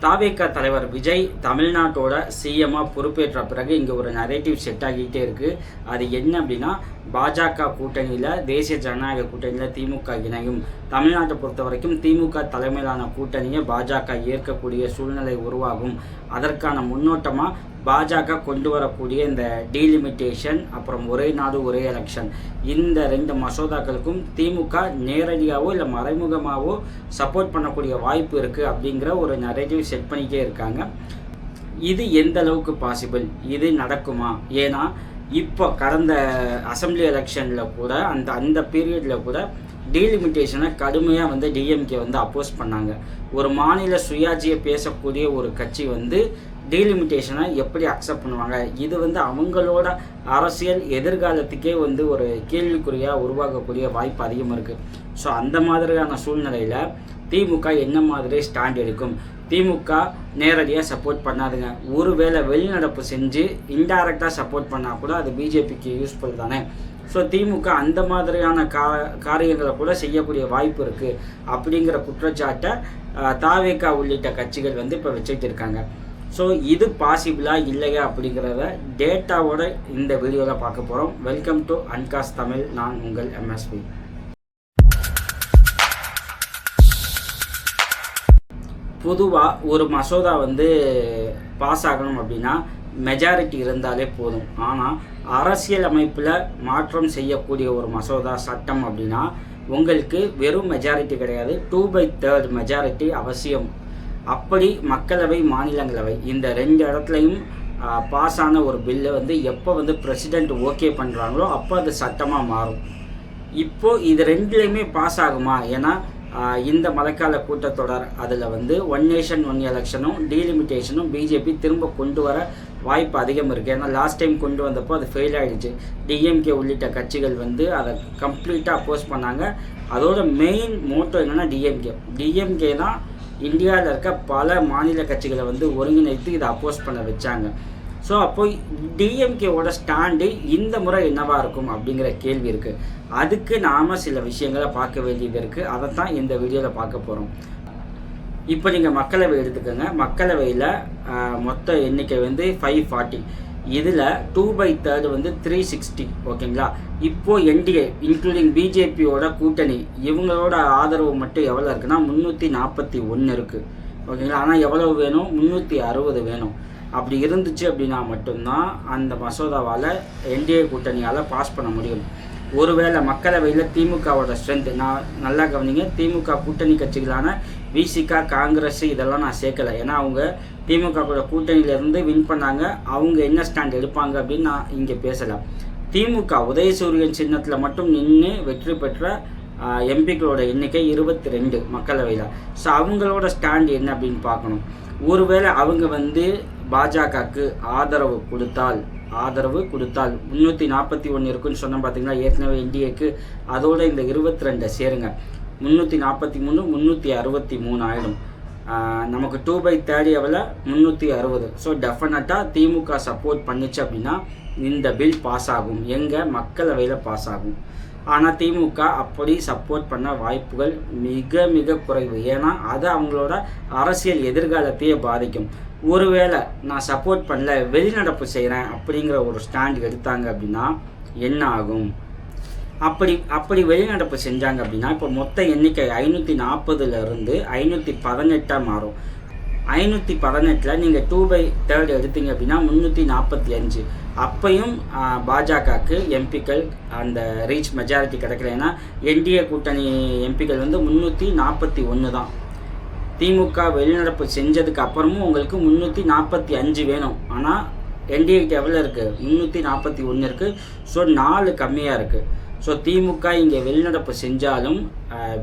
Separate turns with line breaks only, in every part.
தாவேகா தலைவர் விஜய் தமிழ்நாட்டோட சிஎம்மாக பொறுப்பேற்ற பிறகு இங்கே ஒரு நரேட்டிவ் செட் ஆகிட்டே இருக்குது. அது என்ன அப்படின்னா, பாஜக கூட்டணியில் தேசிய ஜனநாயக கூட்டணியில் திமுக இணையும். தமிழ்நாட்டை பொறுத்த வரைக்கும் திமுக தலைமையிலான கூட்டணியை பாஜக ஏற்கக்கூடிய சூழ்நிலை உருவாகும். அதற்கான முன்னோட்டமாக பாஜக கொண்டு வரக்கூடிய இந்த டீலிமிட்டேஷன், அப்புறம் ஒரே நாடு ஒரே எலெக்ஷன், இந்த 2 மசோதாக்களுக்கும் திமுக நேரடியாகவோ இல்லை மறைமுகமாகவோ சப்போர்ட் பண்ணக்கூடிய வாய்ப்பு இருக்குது அப்படிங்கிற ஒரு நரேட்டிவ் செட் பண்ணிகிட்டே இருக்காங்க. இது எந்த அளவுக்கு பாசிபிள், இது நடக்குமா? ஏன்னா இப்போ கடந்த அசம்பிளி எலெக்ஷனில் கூட அந்த பீரியடில் கூட டீலிமிட்டேஷனை கடுமையாக டிஎம்கே அப்போஸ் பண்ணாங்க. ஒரு மாநில சுயாட்சியை பேசக்கூடிய ஒரு கட்சி டீலிமிட்டேஷனை எப்படி அக்செப்ட் பண்ணுவாங்க? இது அவங்களோட அரசியல் எதிர்காலத்துக்கே ஒரு கேள்விக்குறியாக உருவாகக்கூடிய வாய்ப்பு அதிகமாக இருக்குது. ஸோ அந்த மாதிரியான சூழ்நிலையில் திமுக என்ன மாதிரி ஸ்டாண்ட் எடுக்கும்? திமுக நேரடியாக சப்போர்ட் பண்ணாதுங்க. ஒருவேளை வெளிநடப்பு செஞ்சு இன்டைரக்டாக சப்போர்ட் பண்ணால் கூட அது பிஜேபிக்கு யூஸ்ஃபுல் தானே. ஸோ திமுக அந்த மாதிரியான காரியங்களை கூட செய்யக்கூடிய வாய்ப்பு இருக்குது அப்படிங்கிற குற்றச்சாட்டை தாவேகா உள்ளிட்ட கட்சிகள் இப்போ வச்சுட்டு இருக்காங்க. ஸோ இது பாசிபிளா இல்லையா அப்படிங்கிறத டேட்டாவோட இந்த வீடியோவில் பார்க்க போகிறோம். வெல்கம் டு அன்காஸ் தமிழ். நான் உங்கள் எம்எஸ்பி. பொதுவாக ஒரு மசோதா பாஸ் ஆகணும் அப்படின்னா மெஜாரிட்டி இருந்தாலே போதும். ஆனால் அரசியல் அமைப்பில் மாற்றம் செய்யக்கூடிய ஒரு மசோதா சட்டம் அப்படின்னா உங்களுக்கு வெறும் மெஜாரிட்டி கிடையாது, 2/3 மெஜாரிட்டி அவசியம். அப்படி மக்களவை மாநிலங்களவை இந்த 2 இடத்துலையும் பாஸ் ஆன ஒரு பில்லை எப்போ பிரசிடெண்ட் ஓகே பண்ணுறாங்களோ அப்போ அது சட்டமாக மாறும். இப்போது இது 2லையுமே பாஸ் ஆகுமா? ஏன்னா இந்த மழைக்கால கூட்டத்தொடர் அதில் ஒன் நேஷன் ஒன் எலெக்ஷனும் டீலிமிட்டேஷனும் பிஜேபி திரும்ப கொண்டு வர வாய்ப்பு அதிகம் இருக்குது. ஏன்னா லாஸ்ட் டைம் கொண்டு வந்தப்போ அது ஃபெயில் ஆகிடுச்சு. டிஎம்கே உள்ளிட்ட கட்சிகள் அதை கம்ப்ளீட்டாக அப்போஸ் பண்ணாங்க. அதோட மெயின் மோட்டோ என்னென்னா டிஎம்கே தான் இந்தியாவில் இருக்க பல மாநில கட்சிகளை ஒருங்கிணைத்து இதை அப்போஸ் பண்ண வச்சாங்க. ஸோ அப்போ டிஎம்கேவோட ஸ்டாண்டு இந்த முறை என்னவாக இருக்கும் அப்படிங்கிற கேள்வி இருக்குது. அதுக்கு நாம் சில விஷயங்களை பார்க்க வேண்டியது இருக்குது. அதை தான் இந்த வீடியோவில் பார்க்க போகிறோம். இப்போ நீங்கள் மக்களவை எடுத்துக்கோங்க. மக்களவையில் மொத்த எண்ணிக்கை 540. இதில் 2/3 360. ஓகேங்களா? இப்போது என்டிஏ இன்க்ளூடிங் பிஜேபியோட கூட்டணி இவங்களோட ஆதரவு மட்டும் எவ்வளோ இருக்குன்னா 341 இருக்குது. ஓகேங்களா? ஆனால் எவ்வளவு வேணும்? 360 வேணும். அப்படி இருந்துச்சு அப்படின்னா மட்டும்தான் அந்த மசோதாவால் என்டிஏ கூட்டணியால் பாஸ் பண்ண முடியும். ஒருவேளை மக்களவையில் திமுகவோட ஸ்ட்ரென்த், நான் நல்லா கவனிங்க, திமுக கூட்டணி கட்சிகளான விசிகா, காங்கிரஸ் இதெல்லாம் நான் சேர்க்கலை. ஏன்னா அவங்க திமுக கூட்டணியிலேருந்து வின் பண்ணாங்க. அவங்க என்ன ஸ்டாண்ட் எடுப்பாங்க அப்படின்னு நான் இங்கே பேசலாம். திமுக உதயசூரியன் சின்னத்தில் மட்டும் நின்று வெற்றி பெற்ற எம்பிக்களோட எண்ணிக்கை 22 மக்களவையில். ஸோ அவங்களோட ஸ்டாண்ட் என்ன அப்படின்னு பார்க்கணும். ஒருவேளை அவங்க பாஜகவுக்கு ஆதரவு கொடுத்தால் 341 இருக்குன்னு சொன்ன பார்த்தீங்களா, ஏற்கனவே என்டிஏக்கு அதோட இந்த 22 சேருங்க, 343 363 ஆகிடும். நமக்கு 2/3 எவ்வளோ? 360. ஸோ டெஃபினட்டாக திமுக சப்போர்ட் பண்ணிச்சு அப்படின்னா இந்த பில் பாஸ் ஆகும். எங்கள் மக்களவையில் பாஸ் ஆகும். ஆனால் திமுக அப்படி சப்போர்ட் பண்ண வாய்ப்புகள் மிக மிக குறைவு. ஏன்னா அது அவங்களோட அரசியல் எதிர்காலத்தையே பாதிக்கும். ஒருவேளை நான் சப்போர்ட் பண்ணல, வெளிநடப்பு செய்கிறேன் அப்படிங்கிற ஒரு ஸ்டாண்ட் எடுத்தாங்க அப்படின்னா என்ன ஆகும்? அப்படி வெளிநடப்பு செஞ்சாங்க அப்படின்னா இப்போ மொத்த எண்ணிக்கை 540 518 மாறும். 518 நீங்கள் 2/3 எடுத்தீங்க அப்படின்னா 345. அப்பையும் பாஜகவுக்கு எம்பிக்கள் அந்த ரீச் மெஜாரிட்டி கிடைக்கல. ஏன்னா என்டிஏ கூட்டணி எம்பிக்கள் 341 தான். திமுக வெளிநடப்பு செஞ்சதுக்கு அப்புறமும் உங்களுக்கு 345 வேணும். ஆனால் என்டிஏக்கு எவ்வளோ இருக்குது? 341 இருக்குது. ஸோ 4 கம்மியாக இருக்குது. ஸோ திமுக இங்கே வெளிநடப்பு செஞ்சாலும்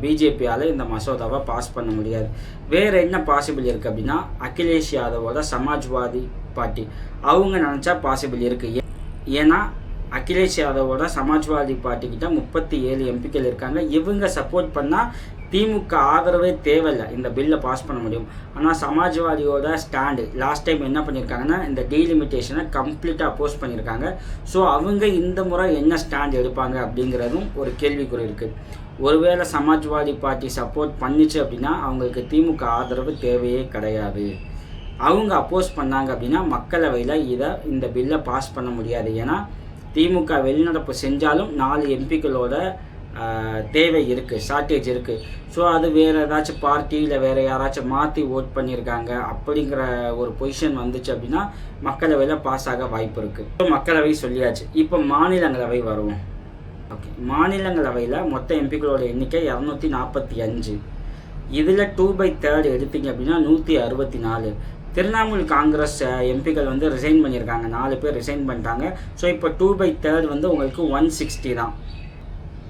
பிஜேபியால் இந்த மசோதாவை பாஸ் பண்ண முடியாது. வேறு என்ன பாசிபிள் இருக்குது அப்படின்னா, அகிலேஷ் யாதவோட சமாஜ்வாதி பார்ட்டி அவங்க நினச்சா பாசிபிள் இருக்குது. ஏன்னா அகிலேஷ் யாதவோட சமாஜ்வாதி பார்ட்டிக்கிட்ட 37 எம்பிக்கள் இருக்காங்க. இவங்க சப்போர்ட் பண்ணால் திமுக ஆதரவே தேவையில்லை, இந்த பில்லை பாஸ் பண்ண முடியும். ஆனால் சமாஜ்வாதியோட ஸ்டாண்டு லாஸ்ட் டைம் என்ன பண்ணியிருக்காங்கன்னா இந்த டீலிமிட்டேஷனை கம்ப்ளீட்டாக அப்போஸ் பண்ணியிருக்காங்க. ஸோ அவங்க இந்த முறை என்ன ஸ்டாண்ட் எடுப்பாங்க அப்படிங்கிறதும் ஒரு கேள்விக்குறி இருக்குது. ஒருவேளை சமாஜ்வாடி பார்ட்டி சப்போர்ட் பண்ணிச்சு அப்படின்னா அவங்களுக்கு திமுக ஆதரவு தேவையே கிடையாது. அவங்க அப்போஸ் பண்ணாங்க அப்படின்னா மக்களவையில் இந்த பில்லை பாஸ் பண்ண முடியாது. ஏன்னா திமுக வெளிநடப்பு செஞ்சாலும் 4 எம்பிக்களோட தேவை இருக்குது, ஷார்ட்டேஜ் இருக்குது. ஸோ அது வேறு ஏதாச்சும் பார்ட்டி இல்லை வேறு யாராச்சும் மாற்றி ஓட் பண்ணியிருக்காங்க அப்படிங்கிற ஒரு பொசிஷன் வந்துச்சு அப்படின்னா மக்களவையில் பாஸ் ஆக வாய்ப்பு இருக்குது. ஸோ மக்களவை சொல்லியாச்சு. இப்போ மாநிலங்களவை வருவோம். ஓகே, மாநிலங்களவையில் மொத்த எம்பிக்களோட எண்ணிக்கை 245. இதில் 2/3 எடுத்திங்க அப்படின்னா 164. திரிணாமுல் காங்கிரஸ் எம்பிக்கள் வந்து ரிசைன் பண்ணியிருக்காங்க, 4 பேர் ரிசைன் பண்ணிட்டாங்க. ஸோ இப்போ 2/3 வந்து உங்களுக்கு 160 தான்.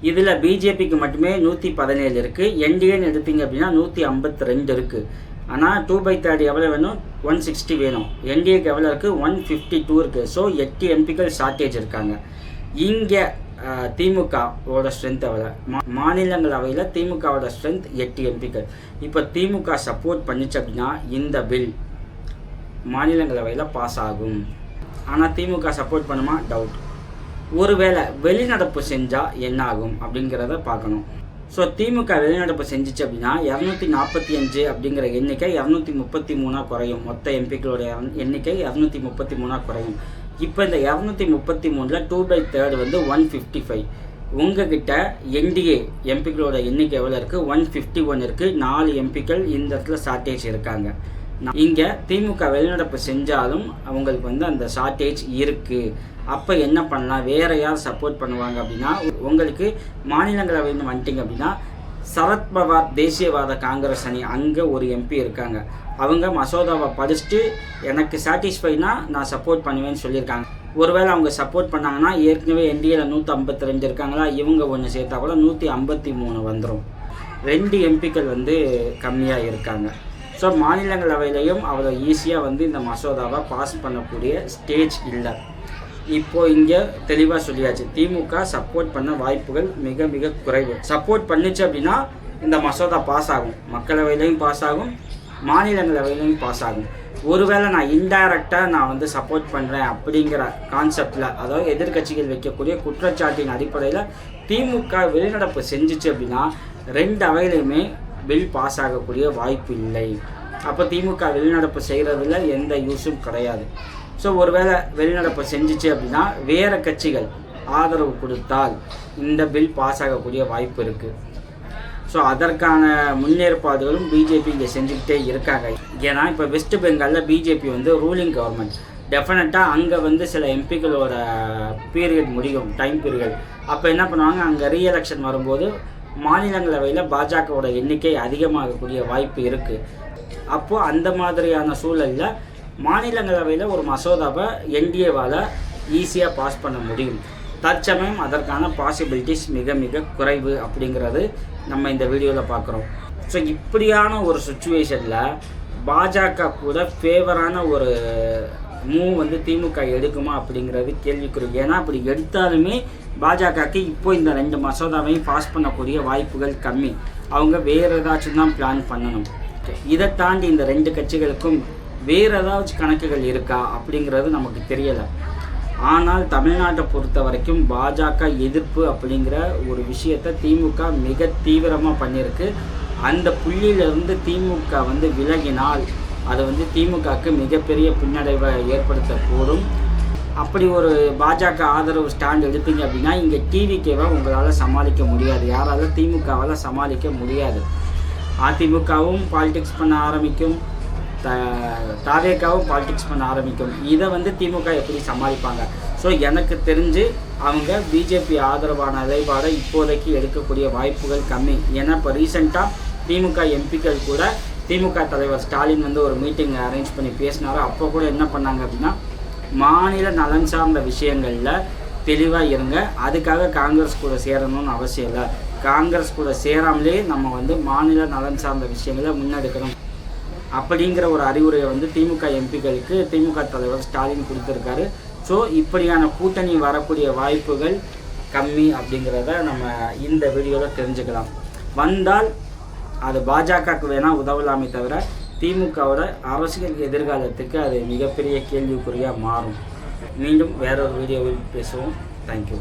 இதில் பிஜேபிக்கு மட்டுமே 117 இருக்குது. என்டிஏன்னு எடுத்திங்க அப்படின்னா 152 இருக்குது. ஆனால் 2/3 எவ்வளோ வேணும்? 160 வேணும். என்டிஏக்கு எவ்வளோ இருக்குது? 152 இருக்குது. ஸோ 8 எம்பிக்கள் ஷார்ட்டேஜ் இருக்காங்க. இங்கே திமுகவோட ஸ்ட்ரென்த் எவ்வளோ? மாநிலங்களவையில் திமுகவோட ஸ்ட்ரென்த் 8 எம்பிக்கள். இப்போ திமுக சப்போர்ட் பண்ணிச்சு அப்படின்னா இந்த பில் மாநிலங்களவையில் பாஸ் ஆகும். ஆனால் திமுக சப்போர்ட் பண்ணுமா? டவுட். ஒருவேளை வெளிநடப்பு செஞ்சால் என்ன ஆகும் அப்படிங்கிறத பார்க்கணும். ஸோ திமுக வெளிநடப்பு செஞ்சிச்சு அப்படின்னா 245 அப்படிங்கிற எண்ணிக்கை 233 குறையும். மொத்த எம்பிக்களோட எண்ணிக்கை 233 குறையும். இப்போ இந்த 233ல் 2/3 வந்து 155. உங்ககிட்ட என்டிஏ எம்பிக்களோட எண்ணிக்கை எவ்வளோ இருக்குது? 151 இருக்குது. 4 எம்பிக்கள் இந்த இடத்துல ஷார்ட்டேஜ் இருக்காங்க. இங்கே திமுக வெளிநடப்பு செஞ்சாலும் அவங்களுக்கு வந்து அந்த ஷார்ட்டேஜ் இருக்குது. அப்போ என்ன பண்ணலாம்? வேறு யார் சப்போர்ட் பண்ணுவாங்க அப்படின்னா உங்களுக்கு மாநிலங்களவைன்னு வந்துட்டிங்க அப்படின்னா சரத்பவார் தேசியவாத காங்கிரஸ் அணி அங்கே ஒரு எம்பி இருக்காங்க. அவங்க மசோதாவை படிச்சுட்டு எனக்கு சாட்டிஸ்ஃபைனா நான் சப்போர்ட் பண்ணுவேன்னு சொல்லியிருக்காங்க. ஒருவேளை அவங்க சப்போர்ட் பண்ணாங்கன்னா ஏற்கனவே என்டிஏல 152 இருக்காங்களா, இவங்க ஒன்று சேர்த்தா கூட 153 வந்துடும். 2 எம்பிக்கள் வந்து கம்மியாக இருக்காங்க. ஸோ மாநிலங்களவையிலையும் அவ்வளோ ஈஸியாக வந்து இந்த மசோதாவை பாஸ் பண்ணக்கூடிய ஸ்டேஜ் இல்லை. இப்போது இங்கே தெளிவாக சொல்லியாச்சு, திமுக சப்போர்ட் பண்ண வாய்ப்புகள் மிக மிக குறைவு. சப்போர்ட் பண்ணிச்சு அப்படின்னா இந்த மசோதா பாஸ் ஆகும், மக்களவையிலையும் பாஸ் ஆகும், மாநிலங்களவையிலையும் பாஸ் ஆகும். ஒருவேளை நான் இன்டைரக்டாக நான் வந்து சப்போர்ட் பண்ணுறேன் அப்படிங்கிற கான்செப்டில், அதாவது எதிர்கட்சிகள் வைக்கக்கூடிய குற்றச்சாட்டின் அடிப்படையில் திமுக வெளிநடப்பு செஞ்சிச்சு அப்படின்னா 2 அவையிலையுமே பில் பாஸ் ஆகக்கூடிய வாய்ப்பு இல்லை. அப்போ திமுக வெளிநடப்பு செய்கிறதுல எந்த யூஸும் கிடையாது. ஸோ ஒருவேளை வெளிநடப்பு செஞ்சிச்சு அப்படின்னா வேறு கட்சிகள் ஆதரவு கொடுத்தால் இந்த பில் பாஸ் ஆகக்கூடிய வாய்ப்பு இருக்குது. ஸோ அதற்கான முன்னேற்பாடுகளும் பிஜேபி இங்கே செஞ்சுக்கிட்டே இருக்காங்க. ஏன்னா இப்போ வெஸ்ட் பெங்காலில் பிஜேபி வந்து ரூலிங் கவர்மெண்ட், டெஃபினட்டாக அங்கே வந்து சில எம்பிக்களோட பீரியட் முடியும், டைம் பீரியட். அப்போ என்ன பண்ணுவாங்க, அங்கே ரீஎலெக்ஷன் வரும்போது மாநிலங்களவையில் பாஜகவோட எண்ணிக்கை அதிகமாகக்கூடிய வாய்ப்பு இருக்குது. அப்போது அந்த மாதிரியான சூழலில் மாநிலங்களவையில் ஒரு மசோதாவை என்டிஏவால் ஈஸியாக பாஸ் பண்ண முடியும். தற்சமயம் அதற்கான பாசிபிலிட்டிஸ் மிக மிக குறைவு அப்படிங்கிறது நம்ம இந்த வீடியோவில் பார்க்குறோம். ஸோ இப்படியான ஒரு சுச்சுவேஷனில் பாஜக கூட ஃபேவரான ஒரு மூவ் வந்து திமுக எடுக்குமா அப்படிங்கிறது கேள்விக்குறி. ஏன்னா அப்படி எடுத்தாலுமே பாஜகக்கு இப்போ இந்த 2 மசோதாவையும் பாஸ் பண்ணக்கூடிய வாய்ப்புகள் கம்மி. அவங்க வேறு ஏதாச்சும் தான் பிளான் பண்ணணும். இதை தாண்டி இந்த 2 கட்சிகளுக்கும் வேறு ஏதாச்சும் கணக்குகள் இருக்கா அப்படிங்கிறது நமக்கு தெரியலை. ஆனால் தமிழ்நாட்டை பொறுத்த வரைக்கும் பாஜக எதிர்ப்பு அப்படிங்கிற ஒரு விஷயத்தை திமுக மிக தீவிரமாக பண்ணியிருக்கு. அந்த புள்ளியிலிருந்து திமுக வந்து விலகினால் அது வந்து திமுகவுக்கு மிகப்பெரிய பின்னடைவை ஏற்படுத்தக்கூடும். அப்படி ஒரு பாஜக ஆதரவு ஸ்டாண்ட் எடுத்தீங்க அப்படின்னா இங்கே டிவிகேவை உங்களால் சமாளிக்க முடியாது, யாரால திமுகவால் சமாளிக்க முடியாது. அதிமுகவும் பாலிடிக்ஸ் பண்ண ஆரம்பிக்கும், தாவேக்காவும் பாலிடிக்ஸ் பண்ண ஆரம்பிக்கும். இதை வந்து திமுக எப்படி சமாளிப்பாங்க? ஸோ எனக்கு தெரிஞ்சு அவங்க பிஜேபி ஆதரவான நிலைப்பாடை இப்போதைக்கு எடுக்கக்கூடிய வாய்ப்புகள் கம்மி. ஏன்னா இப்போ ரீசெண்டாக திமுக எம்பிக்கள் கூட திமுக தலைவர் ஸ்டாலின் வந்து ஒரு மீட்டிங் அரேஞ்ச் பண்ணி பேசினாரோ அப்போ கூட என்ன பண்ணாங்க அப்படின்னா மாநில நலன் சார்ந்த விஷயங்களில் தெளிவாக இருங்க, அதுக்காக காங்கிரஸ் கூட சேரணும்னு அவசியம் இல்லை, காங்கிரஸ் கூட சேராமலே நம்ம வந்து மாநில நலன் சார்ந்த விஷயங்களை முன்னெடுக்கணும் அப்படிங்கிற ஒரு அறிவுரையை வந்து திமுக எம்பிக்களுக்கு திமுக தலைவர் ஸ்டாலின் கொடுத்துருக்காரு. ஸோ இப்படியான கூட்டணி வரக்கூடிய வாய்ப்புகள் கம்மி அப்படிங்கிறத நம்ம இந்த வீடியோவில் தெரிஞ்சுக்கலாம். வந்தால் அது பாஜகவுக்கு வேணால் உதவலாமே தவிர திமுகவோட அரசியல் எதிர்காலத்துக்கு அது மிகப்பெரிய கேள்விக்குறியாக மாறும். மீண்டும் வேறொரு வீடியோவில் பேசுவோம். தேங்க்யூ.